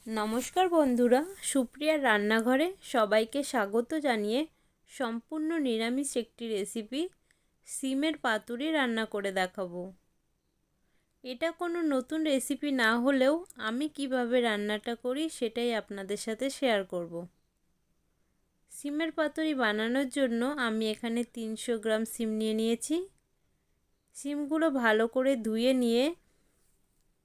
নমস্কার বন্ধুরা, সুপ্রিয়ার রান্নাঘরে সবাইকে স্বাগত জানিয়ে সম্পূর্ণ নিরামিষ একটি রেসিপি সিমের পাতুরি রান্না করে দেখাবো। এটা কোনো নতুন রেসিপি না হলেও আমি কিভাবে রান্নাটা করি সেটাই আপনাদের সাথে শেয়ার করব। সিমের পাতুরি বানানোর জন্য আমি এখানে 300 গ্রাম সিম নিয়েছি। সিমগুলো ভালো করে ধুয়ে নিয়ে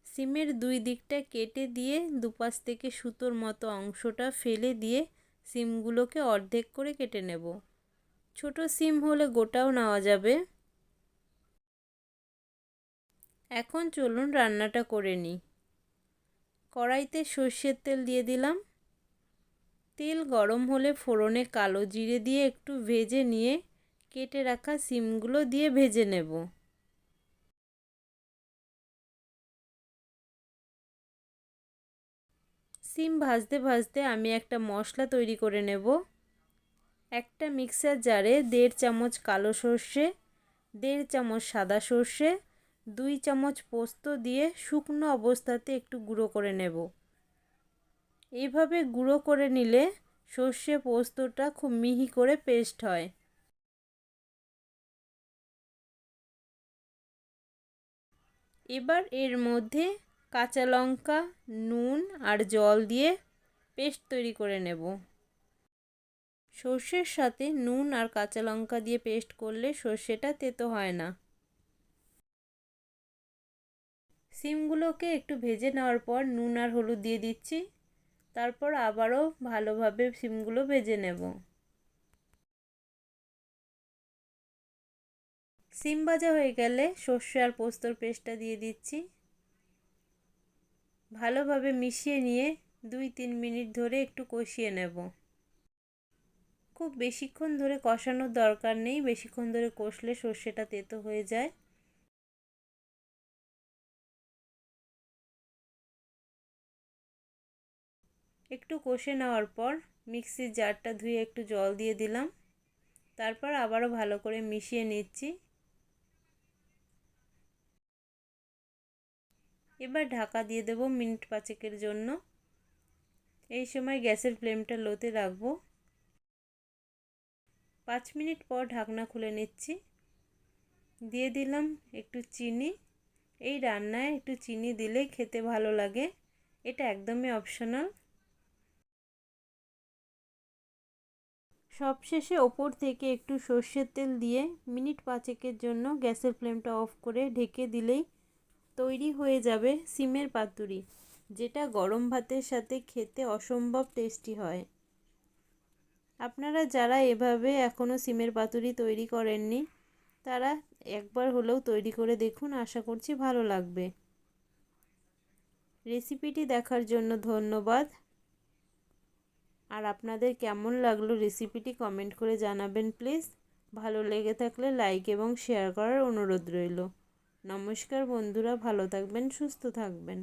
সিমের দুই দিকটা কেটে দিয়ে দুপাশ থেকে সুতোর মতো অংশটা ফেলে দিয়ে সিমগুলোকে অর্ধেক করে কেটে নেব। ছোট সিম হলে গোটাও নেওয়া যাবে। এখন চলুন রান্নাটা করে নিই। কড়াইতে সর্ষের তেল দিয়ে দিলাম। তেল গরম হলে ফোড়নে কালো জিরে দিয়ে একটু ভেজে নিয়ে কেটে রাখা সিমগুলো দিয়ে ভেজে নেব। সিম ভাজতে ভাজতে আমি একটা মশলা তৈরি করে নেব। একটা মিক্সার জারে 1.5 চামচ কালো সর্ষে, 1.5 চামচ সাদা সর্ষে, 2 চামচ পোস্ত দিয়ে শুকনো অবস্থাতে একটু গুঁড়ো করে নেব। এইভাবে গুঁড়ো করে নিলে সর্ষে পোস্তটা খুব মিহি করে পেস্ট হয়। এবার এর মধ্যে কাঁচা লঙ্কা, নুন আর জল দিয়ে পেস্ট তৈরি করে নেব। সর্ষের সাথে নুন আর কাঁচা লঙ্কা দিয়ে পেস্ট করলে সর্ষেটা তেতো হয় না। সিমগুলোকে একটু ভেজে নেওয়ার পর নুন আর হলুদ দিয়ে দিচ্ছি। তারপর আবারও ভালোভাবে সিমগুলো ভেজে নেব। সিম ভাজা হয়ে গেলে সর্ষে আর পোস্তর পেস্টটা দিয়ে দিচ্ছি। ভালোভাবে মিশিয়ে নিয়ে 2-3 মিনিট ধরে একটু কষিয়ে নেব। খুব বেশিক্ষণ ধরে কষানোর দরকার নেই, বেশিক্ষণ ধরে কষলে সর্ষেটা তেতো হয়ে যায়। একটু কষে নেওয়ার পর মিক্সির জারটা ধুয়ে একটু জল দিয়ে দিলাম। তারপর আবারও ভালো করে মিশিয়ে নিচ্ছি। এবার ঢাকা দিয়ে দেব মিনিট 5 জন্য। এই সময় গ্যাসের ফ্লেমটা লোতে রাখবো। 5 মিনিট পর ঢাকনা খুলে নিচ্ছি। দিয়ে দিলাম একটু চিনি। এই রান্নায় একটু চিনি দিলে খেতে ভালো লাগে, এটা একদমই অপশনাল। সবশেষে ওপর থেকে একটু সর্ষের তেল দিয়ে মিনিট 5 জন্য গ্যাসের ফ্লেমটা অফ করে ঢেকে দিলেই তৈরি হয়ে যাবে সিমের পাতুরি, যেটা গরম ভাতের সাথে খেতে অসম্ভব টেস্টি হয়। আপনারা যারা এভাবে এখনও সিমের পাতুরি তৈরি করেননি তারা একবার হলেও তৈরি করে দেখুন, আশা করছি ভালো লাগবে। রেসিপিটি দেখার জন্য ধন্যবাদ। আর আপনাদের কেমন লাগলো রেসিপিটি কমেন্ট করে জানাবেন প্লিজ। ভালো লেগে থাকলে লাইক এবং শেয়ার করার অনুরোধ রইল। নমস্কার বন্ধুরা, ভালো থাকবেন, সুস্থ থাকবেন।